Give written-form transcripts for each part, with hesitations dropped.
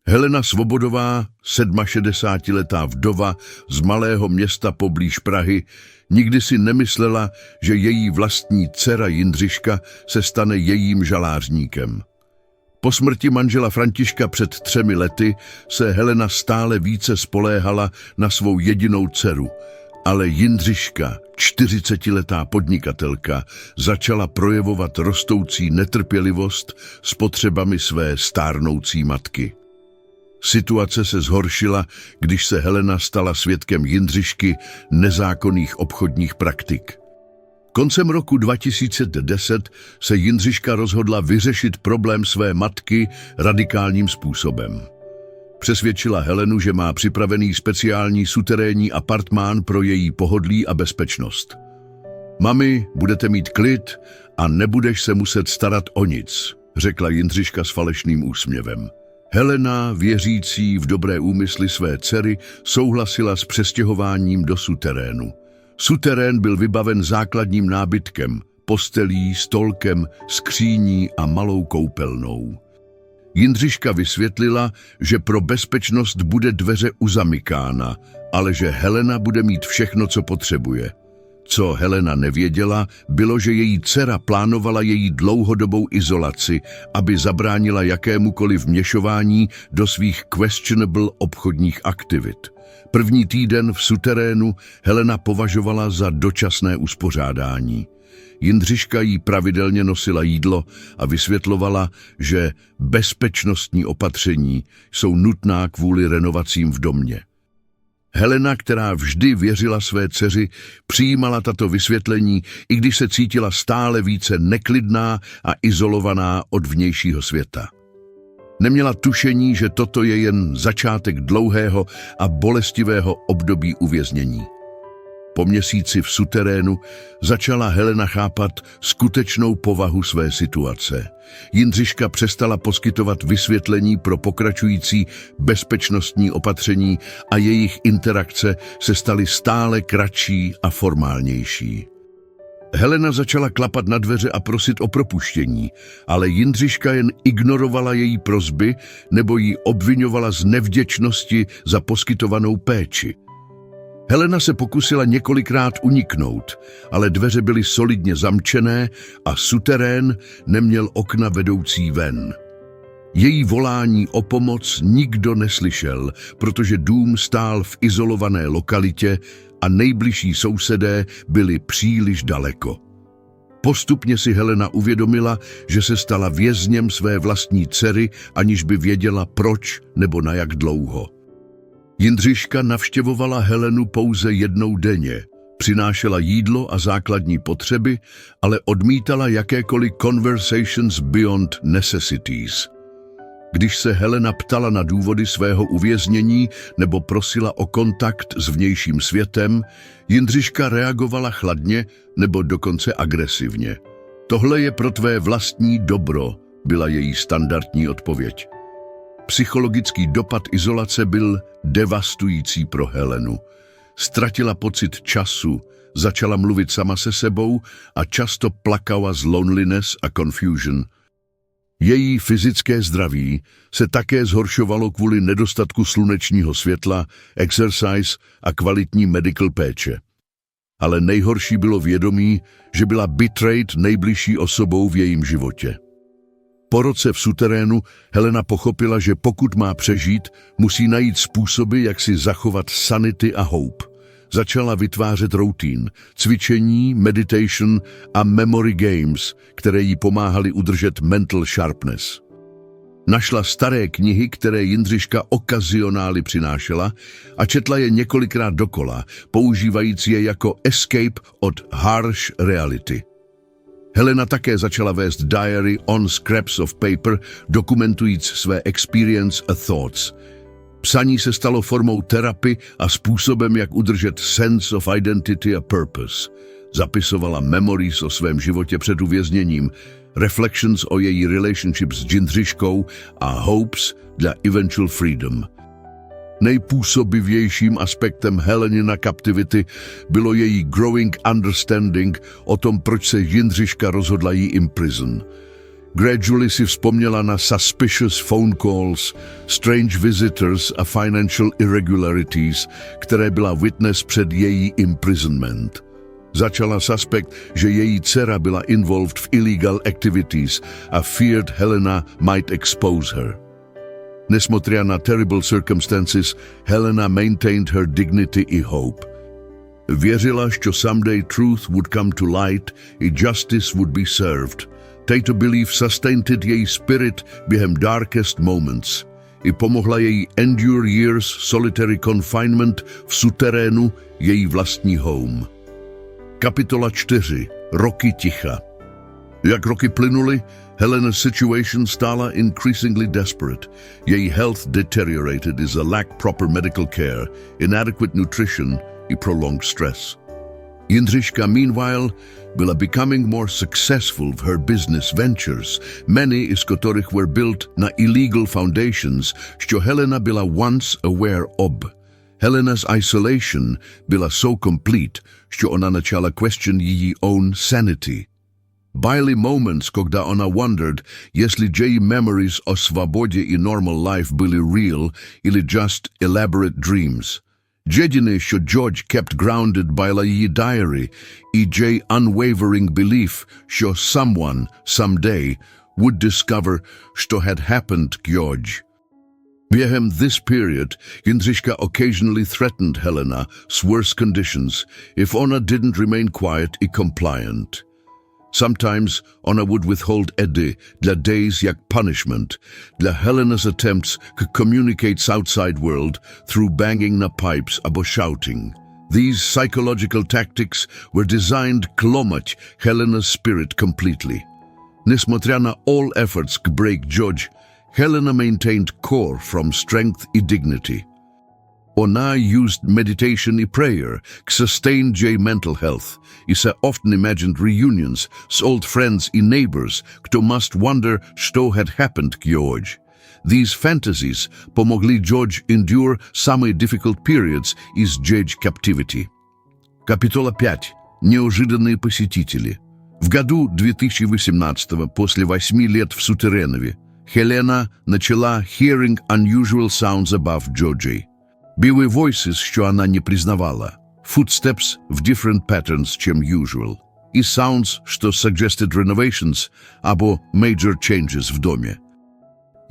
Helena Svobodová, 67letá vdova z malého města poblíž Prahy, nikdy si nemyslela, že její vlastní dcera Jindřiška se stane jejím žalářníkem. Po smrti manžela Františka před 3 lety se Helena stále více spoléhala na svou jedinou dceru, ale Jindřiška, 40letá podnikatelka, začala projevovat rostoucí netrpělivost s potřebami své stárnoucí matky. Situace se zhoršila, když se Helena stala svědkem Jindřišky nezákonných obchodních praktik. Koncem roku 2010 se Jindřiška rozhodla vyřešit problém své matky radikálním způsobem. Přesvědčila Helenu, že má připravený speciální suterénní apartmán pro její pohodlí a bezpečnost. Mami, budete mít klid a nebudeš se muset starat o nic, řekla Jindřiška s falešným úsměvem. Helena, věřící v dobré úmysly své dcery, souhlasila s přestěhováním do suterénu. Suterén byl vybaven základním nábytkem, postelí, stolkem, skříní a malou koupelnou. Jindřiška vysvětlila, že pro bezpečnost bude dveře uzamykána, ale že Helena bude mít všechno, co potřebuje. Co Helena nevěděla, bylo, že její dcera plánovala její dlouhodobou izolaci, aby zabránila jakémukoliv vměšování do svých questionable obchodních aktivit. První týden v suterénu Helena považovala za dočasné uspořádání. Jindřiška jí pravidelně nosila jídlo a vysvětlovala, že bezpečnostní opatření jsou nutná kvůli renovacím v domě. Helena, která vždy věřila své dceři, přijímala tato vysvětlení, i když se cítila stále více neklidná a izolovaná od vnějšího světa. Neměla tušení, že toto je jen začátek dlouhého a bolestivého období uvěznění. Po měsíci v suterénu začala Helena chápat skutečnou povahu své situace. Jindřiška přestala poskytovat vysvětlení pro pokračující bezpečnostní opatření a jejich interakce se staly stále kratší a formálnější. Helena začala klapat na dveře a prosit o propuštění, ale Jindřiška jen ignorovala její prosby nebo ji obvinovala z nevděčnosti za poskytovanou péči. Helena se pokusila několikrát uniknout, ale dveře byly solidně zamčené a suterén neměl okna vedoucí ven. Její volání o pomoc nikdo neslyšel, protože dům stál v izolované lokalitě a nejbližší sousedé byli příliš daleko. Postupně si Helena uvědomila, že se stala vězněm své vlastní dcery, aniž by věděla proč nebo na jak dlouho. Jindřiška navštěvovala Helenu pouze jednou denně, přinášela jídlo a základní potřeby, ale odmítala jakékoliv conversations beyond necessities. Když se Helena ptala na důvody svého uvěznění nebo prosila o kontakt s vnějším světem, Jindřiška reagovala chladně nebo dokonce agresivně. Tohle je pro tvé vlastní dobro, byla její standardní odpověď. Psychologický dopad izolace byl devastující pro Helenu. Ztratila pocit času, začala mluvit sama se sebou a často plakala z loneliness a confusion. Její fyzické zdraví se také zhoršovalo kvůli nedostatku slunečního světla, exercise a kvalitní medical péče. Ale nejhorší bylo vědomí, že byla betrayed nejbližší osobou v jejím životě. Po roce v suterénu Helena pochopila, že pokud má přežít, musí najít způsoby, jak si zachovat sanity a hope. Začala vytvářet rutin, cvičení, meditation a memory games, které jí pomáhaly udržet mental sharpness. Našla staré knihy, které Jindřiška okazionály přinášela a četla je několikrát dokola, používajíc je jako escape od harsh reality. Helena také začala vést diary on scraps of paper, dokumentujíc své experience a thoughts. Psaní se stalo formou terapie a způsobem, jak udržet sense of identity a purpose. Zapisovala memories o svém životě před uvězněním, reflections o její relationship s Jindřiškou a hopes dla eventual freedom. Nejpůsobivějším aspektem Helenina captivity bylo její growing understanding o tom, proč se Jindřiška rozhodla jí imprison. Gradually si wspomniała na suspicious phone calls, strange visitors a financial irregularities, które była witness przed jej imprisonment. Zaczęła suspect, że jej dcera była involved w illegal activities, a feared Helena might expose her. Несмотря на terrible circumstances, Helena maintained her dignity i hope. Wierzyła, że someday truth would come to light i justice would be served. Tato belief sustained jej spirit behind darkest moments i pomogła jej endure years solitary confinement w Suterénu, jej vlastní home. Kapitola 4. Roky ticha. Jak roky plynuli, Helena's situation stala increasingly desperate. Jej health deteriorated as a lack proper medical care, inadequate nutrition i prolonged stress. Jindřiška, meanwhile, byla becoming more successful в her business ventures, many z которых were built na illegal foundations, що Helena byla once aware of. Helena's isolation byla so complete, що ona начала question її own sanity. Byly moments, когда она wondered, если její memories o svobodě i normal life byly real или just elaborate dreams. Jediné, що George kept grounded byla її diary i jej unwavering belief, що someone, someday, would discover, что had happened k George. Během this period, Jindřiška occasionally threatened Helena s worse conditions if ona didn't remain quiet and compliant. Sometimes ona would withhold edy dla days jak punishment, dla Helena's attempts to communicate s outside world through banging na pipes abo shouting. These psychological tactics were designed klomać Helena's spirit completely. Несмотря на all efforts to break George, Helena maintained core from strength and dignity. Ona used meditation and prayer to sustain jej mental health, i se often imagined reunions s old friends and neighbors, kto must wonder что had happened k George. These fantasies pomogli George endure самые difficult periods из jej captivity. Капитула 5. Неожиданные посетители. В году 2018, после 8 лет в Сутеренове, Helena начала hearing unusual sounds above Georgie. Были voices, что она не признавала, footsteps в different patterns, чем usual, и sounds, что suggested renovations або major changes в доме.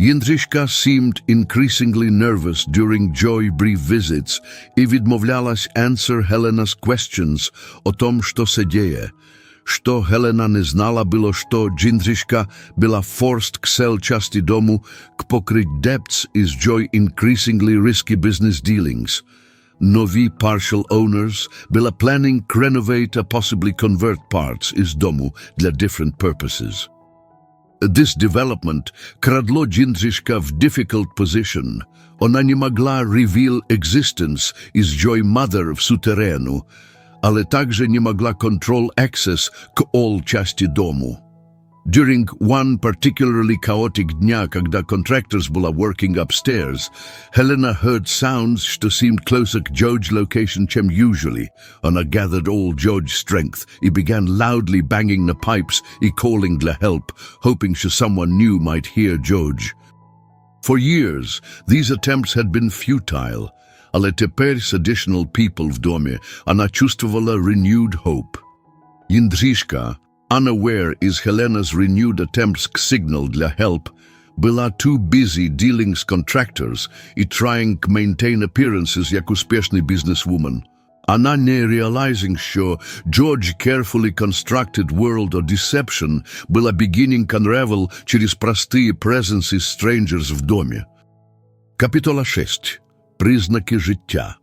Jindřiška seemed increasingly nervous during Joy's brief visits и відмовлялась answer Helena's questions о том, что се dzieje. Что Helena не знала было, что Jindřiška была forced к sell части дому к покрыть debts из Joy increasingly risky business dealings. Novi partial owners была planning to renovate and possibly convert parts из дому для different purposes. This development крадло Jindřiška в difficult position. Она не могла reveal existence из Joy mother в Suterénu, ale также не могла control access к all части дому. During one particularly chaotic дня, когда contractors была working upstairs, Helena heard sounds что seemed closer to George's location чем usually. Она gathered all George's strength и began loudly banging the pipes и calling для help, hoping that someone new might hear George. For years, these attempts had been futile, ale теперь с additional people в доме она чувствовала renewed hope. Jindřiška, unaware is Helena's renewed attempts to signal для help, была too busy dealing с contractors и trying to maintain appearances як успешный businesswoman. Она не realizing, что George carefully constructed world of deception была beginning to unravel через простые presences strangers в доме. Капитула 6. Признаки життя.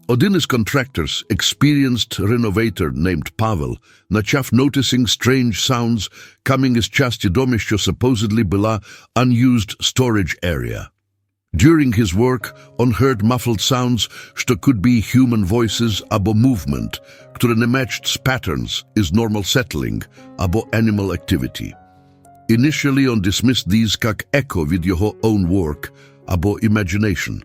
Один із contractors, experienced renovator named Pavel, начав noticing strange sounds coming із часті дому, що supposedly була unused storage area. During his work, on heard muffled sounds, що could be human voices або movement, które не matched patterns is normal settling або animal activity. Initially on dismissed these как echo від його own work або imagination.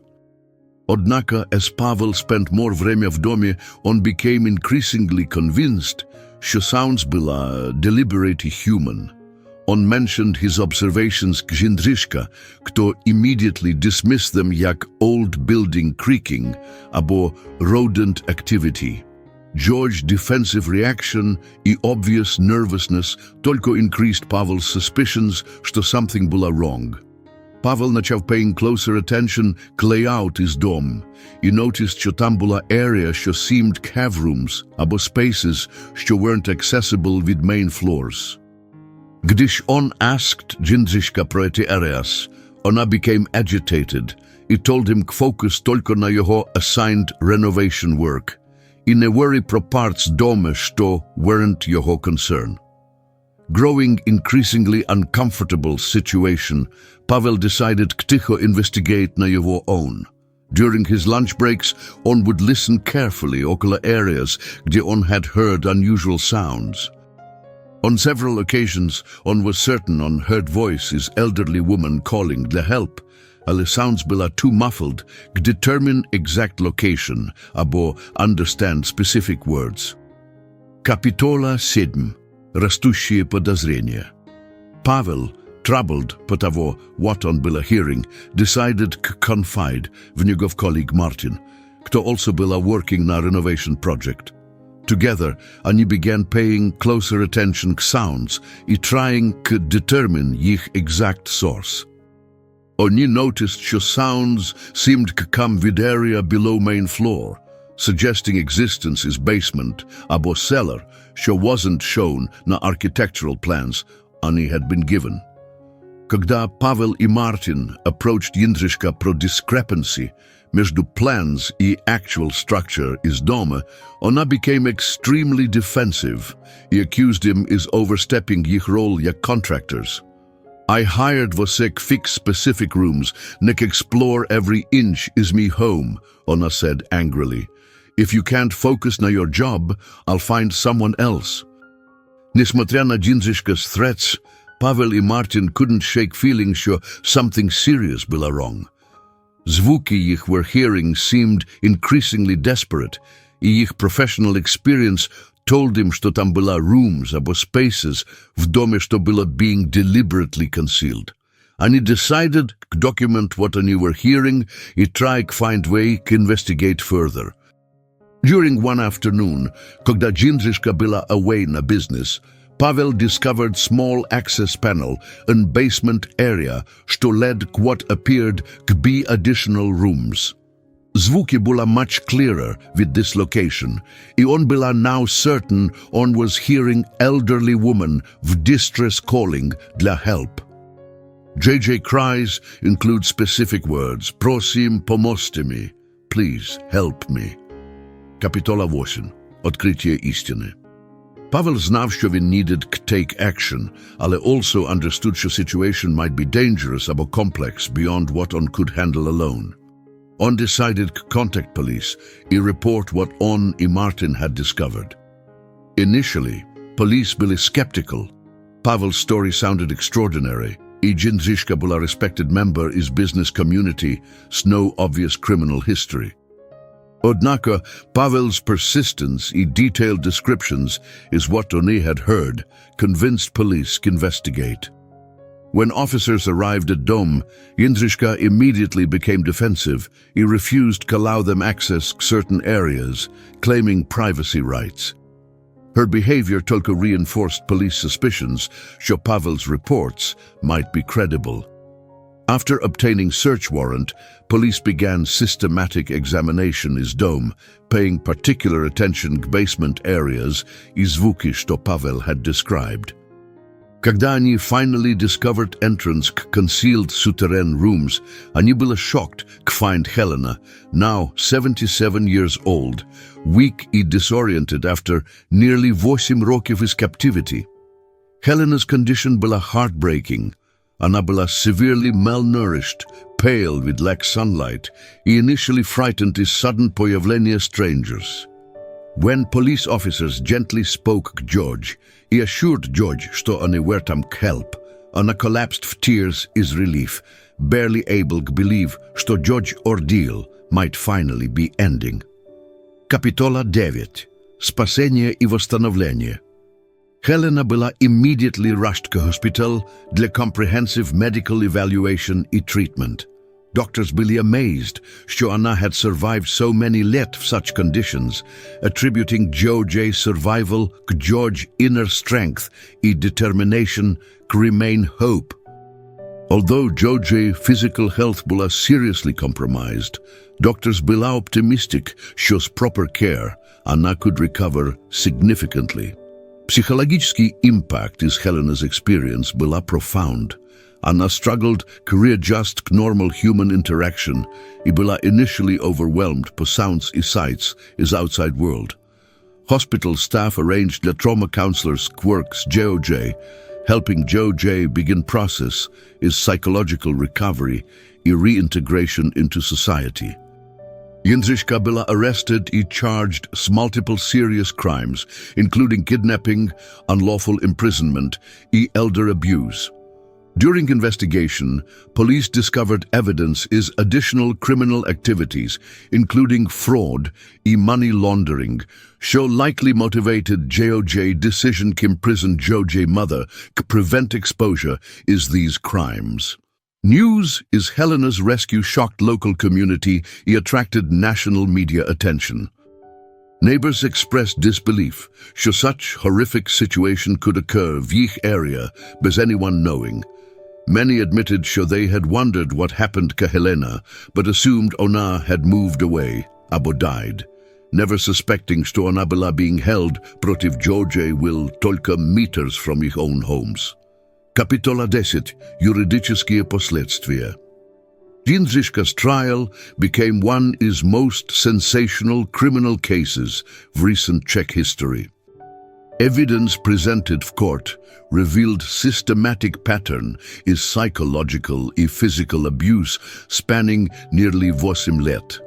Однако, as Pavel spent more время в доме, он became increasingly convinced, что sounds была deliberate и human. On mentioned his observations k Jindřiška, kto immediately dismissed them jak old building creaking albo rodent activity. George's defensive reaction i obvious nervousness tylko increased Pavel's suspicions, że something było wrong. Pavel zaczął paying closer attention k layout his dom i noticed, że tam była area, що seemed cave rooms albo spaces, що weren't accessible with main floors. Gdyż on asked Jindřiška pro te areas, ona became agitated i told him to focus tylko na jeho assigned renovation work i nie worry pro parts domu, što weren't jeho concern. Growing increasingly uncomfortable situation, Pavel decided to ticho investigate na jeho own. During his lunch breaks, on would listen carefully okolo areas gdzie on had heard unusual sounds. On several occasions, on was certain on heard voices elderly woman calling the help, ale sounds była too muffled to determine exact location albo understand specific words. Kapitola 7. Растущие подозрения. Pavel, troubled po того, what on była hearing, decided to confide w niego colleague Martin, kto also była working na renovation project. Together, oni began paying closer attention to sounds i trying to determine ich exact source. Oni noticed that sounds seemed to come with area below main floor, suggesting existence is basement albo cellar, що wasn't shown na architectural plans oni had been given. Когда Pavel и Martin approached Jindřiška pro discrepancy между plans и actual structure is doma, ona became extremely defensive и accused him is overstepping ich role jak contractors. I hired você to fix specific rooms, nek explore every inch is me home, ona said angrily. If you can't focus na your job, I'll find someone else. Несмотря на Jindřiška's threats, Pavel и Martin couldn't shake feeling sure something serious было wrong. Звуки их were hearing seemed increasingly desperate, и их professional experience told him, что там была rooms або spaces в доме, что было being deliberately concealed. Они decided to document what они were hearing и try to find way to investigate further. During one afternoon, когда Jindřiška была away na business, Pavel discovered small access panel in basement area, что led to what appeared to be additional rooms. Звуки была much clearer with this location, и он была now certain on was hearing elderly woman в distress calling для help. JJ cries include specific words, prosim pomozte mi, please help me. Kapitola 8. Odkrycie istiny. Pavel znał, що він needed to take action, ale also understood that situation might be dangerous or complex beyond what on could handle alone. On decided to contact police and report what on and Martin had discovered. Initially, police byli skeptical. Pavel's story sounded extraordinary. I Jindřiška była respected member is business community s no obvious criminal history. Однако, Pavel's persistence and detailed descriptions is what oni had heard, convinced police to investigate. When officers arrived at Dom, Jindřiška immediately became defensive. He refused to allow them access to certain areas, claiming privacy rights. Her behavior только reinforced police suspicions that Pavel's reports might be credible. After obtaining search warrant, police began systematic examination his dome, paying particular attention to basement areas и звуки, что Pavel had described. Когда они finally discovered entrance to concealed Suterénu rooms, они были shocked to find Helena, now 77 years old, weak and disoriented after nearly 8 років из captivity. Helena's condition была heartbreaking. Она была severely malnourished, pale with lack sunlight, and initially frightened at sudden появления strangers. When police officers gently spoke to George, he assured George что они were там to help. Она collapsed в tears is relief, barely able to believe что George's ordeal might finally be ending. Kapitola 9. Спасение и восстановление. Helena byla immediately rushed to hospital для comprehensive medical evaluation и treatment. Doctors byli amazed, що вона had survived so many let в such conditions, attributing George's survival to George's inner strength и determination to remain hope. Although George's physical health була seriously compromised, doctors була optimistic, що з proper care вона could recover significantly. Psychological impact is Helena's experience была profound. Она struggled to readjust to normal human interaction и была initially overwhelmed по sounds и sights is outside world. Hospital staff arranged для trauma counselors work с George, helping George begin process is psychological recovery и reintegration into society. Jindřiška byla arrested and charged with multiple serious crimes, including kidnapping, unlawful imprisonment, and elder abuse. During investigation, police discovered evidence is additional criminal activities, including fraud and money laundering, show likely motivated George decision to imprison George's mother to prevent exposure is these crimes. News is Helena's rescue shocked local community and attracted national media attention. Neighbors expressed disbelief that such horrific situation could occur in their area bez anyone knowing. Many admitted that they had wondered what happened to Helena, but assumed ona had moved away, abo died, never suspecting that ona byla being held protiv George's will только meters from their own homes. Kapitola 10. Юридические последствия. Jindřiška's trial became one of the most sensational criminal cases of recent Czech history. Evidence presented in court revealed systematic pattern of psychological and physical abuse spanning nearly 8 let.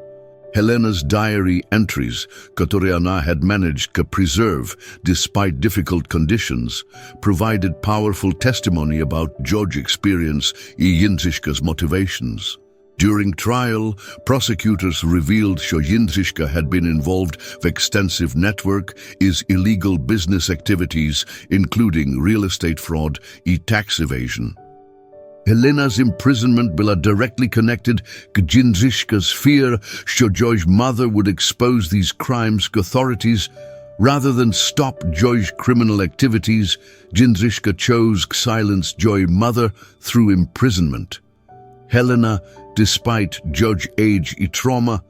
Helena's diary entries, которые она had managed to preserve despite difficult conditions, provided powerful testimony about George's experience and Jindřiška's motivations. During trial, prosecutors revealed that Jindřiška had been involved with extensive network is illegal business activities, including real estate fraud and tax evasion. Helena's imprisonment byla directly connected to Jindřiška's fear that George's mother would expose these crimes to authorities. Rather than stop George's criminal activities, Jindřiška chose to silence George's mother through imprisonment. Helena, despite George's age and trauma,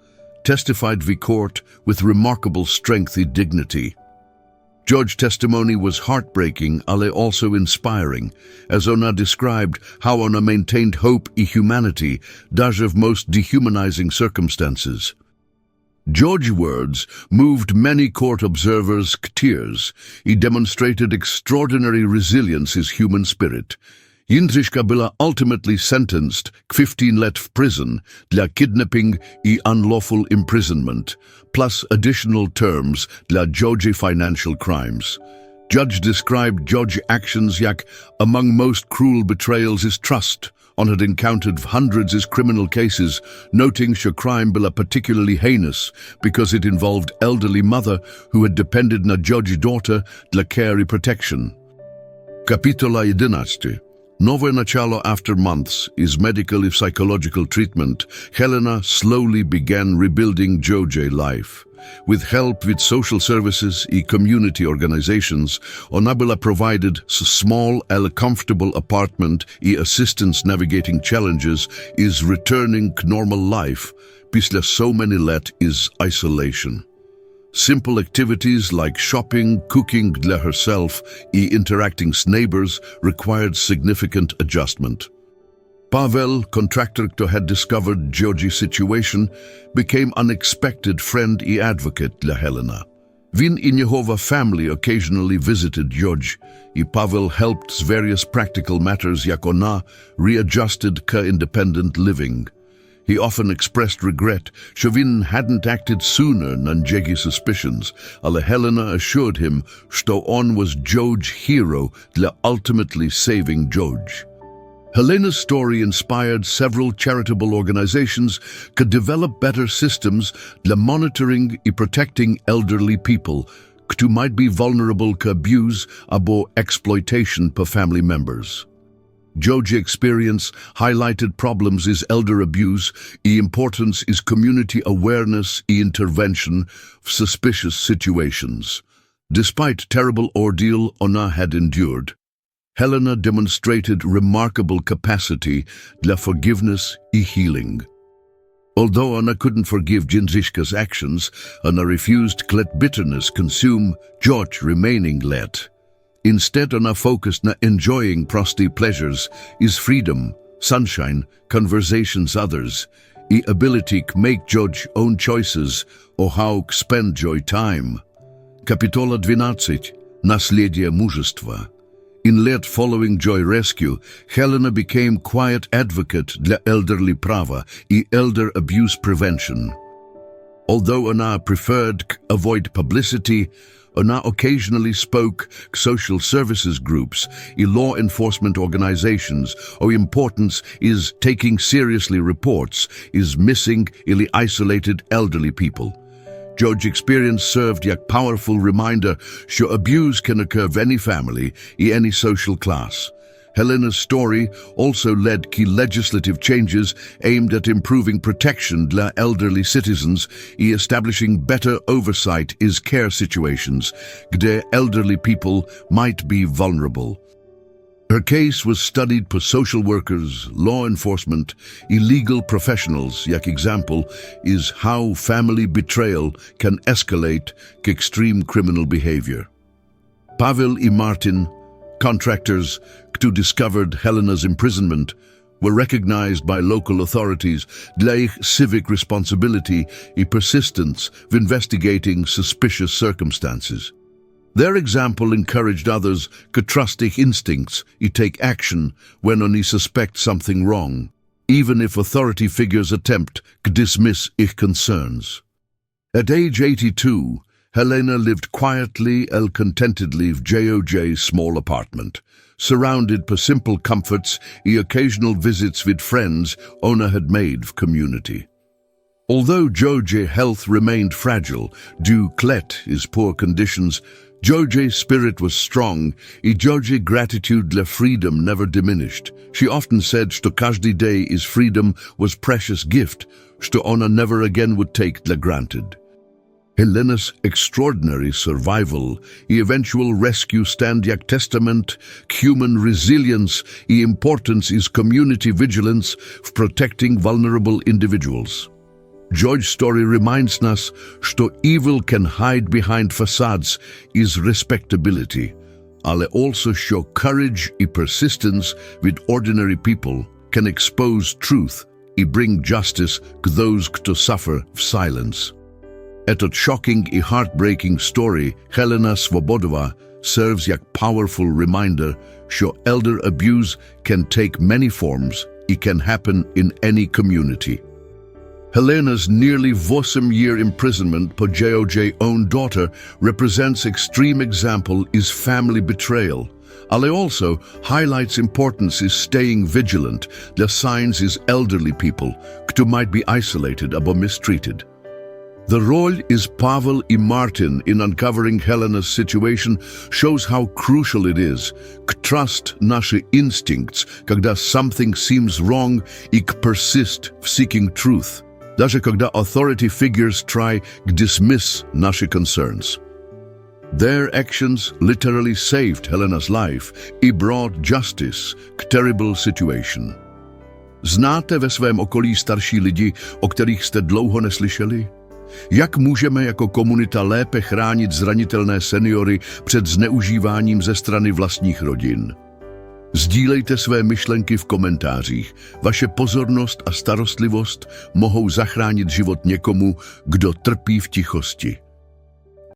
testified before court with remarkable strength and dignity. George's testimony was heartbreaking, ale also inspiring, as ona described how ona maintained hope and humanity, даже в most dehumanizing circumstances. George's words moved many court observers to tears. He demonstrated extraordinary resilience as human spirit. Jindřiška byla ultimately sentenced to 15 let в prison для kidnapping and unlawful imprisonment, plus additional terms для George's financial crimes. Judge described George's actions jak among most cruel betrayals is trust. On had encountered hundreds of criminal cases, noting that crime byla particularly heinous because it involved elderly mother who had depended na George's daughter dla care and protection. Kapitola 11. Nowe начало. After months is medical and psychological treatment, Helena slowly began rebuilding George's life. With help with social services and community organizations, ona byla provided a small and comfortable apartment and assistance navigating challenges is returning to normal life після so many let is isolation. Simple activities like shopping, cooking для herself, and interacting with neighbors required significant adjustment. Pavel, contractor who had discovered George's situation, became unexpected friend and advocate для Helena. Vin in Jehovah family occasionally visited George, and Pavel helped with various practical matters jak ona readjusted to independent living. He often expressed regret Chauvin hadn't acted sooner than Jeggy's suspicions, ale Helena assured him что on was George's hero для ultimately saving George. Helena's story inspired several charitable organizations to develop better systems для monitoring and protecting elderly people, kdo might be vulnerable k abuse abo exploitation per family members. Georgia experience highlighted problems is elder abuse, e importance is community awareness e intervention v suspicious situations. Despite terrible ordeal ona had endured, Helena demonstrated remarkable capacity dla forgiveness e healing. Although ona couldn't forgive Jindřiška's actions, ona refused to let bitterness consume George remaining let. Instead ona focused na enjoying prosty pleasures is freedom, sunshine, conversations others, e ability to make George own choices or how to spend joy time. Kapitola 12. Наследие мужества. In late following Joy rescue, Helena became quiet advocate для elderly prava e elder abuse prevention. Although ona preferred to avoid publicity, ona occasionally spoke to social services groups e law enforcement organizations o importance is taking seriously reports is missing ili isolated elderly people. George's experience served as a powerful reminder that abuse can occur in any family, in any social class. Helena's story also led to legislative changes aimed at improving protection dla elderly citizens and establishing better oversight in care situations, kde elderly people might be vulnerable. Her case was studied by social workers, law enforcement, legal professionals. Jak example is how family betrayal can escalate to extreme criminal behavior. Pavel and Martin, contractors who discovered Helena's imprisonment, were recognized by local authorities dla ich civic responsibility and persistence of investigating suspicious circumstances. Their example encouraged others to trust their instincts and take action when oni suspect something wrong, even if authority figures attempt to dismiss their concerns. At age 82, Helena lived quietly and contentedly in George's small apartment, surrounded by simple comforts and occasional visits with friends ona had made of community. Although George's health remained fragile due to his poor conditions, George's spirit was strong, and George's gratitude dla freedom never diminished. She often said that każdy day is freedom was precious gift, that ona never again would take dla granted. Helena's extraordinary survival and eventual rescue stand jak testament to human resilience and importance is community vigilance of protecting vulnerable individuals. George's story reminds us that evil can hide behind facades is respectability, ale also show courage and persistence with ordinary people can expose truth and bring justice to those who suffer в silence. Этот shocking and heartbreaking story Helena Svobodova serves as a powerful reminder that elder abuse can take many forms. It can happen in any community. Helena's nearly 8-year imprisonment per George's own daughter represents extreme example is family betrayal. Ale also highlights importance is staying vigilant. The signs is elderly people who might be isolated or mistreated. The role is Pavel and Martin in uncovering Helena's situation shows how crucial it is to trust наши instincts, когда something seems wrong и persist в seeking truth. Даже когда authority figures try to dismiss наши concerns. Their actions literally saved Helena's life and brought justice to terrible situation. Znáte ve svém okolí starší lidi, o kterých jste dlouho neslyšeli? Jak můžeme jako komunita lépe chránit zranitelné seniory před zneužíváním ze strany vlastních rodin? Sdílejte své myšlenky v komentářích. Vaše pozornost a starostlivost mohou zachránit život někomu, kdo trpí v tichosti.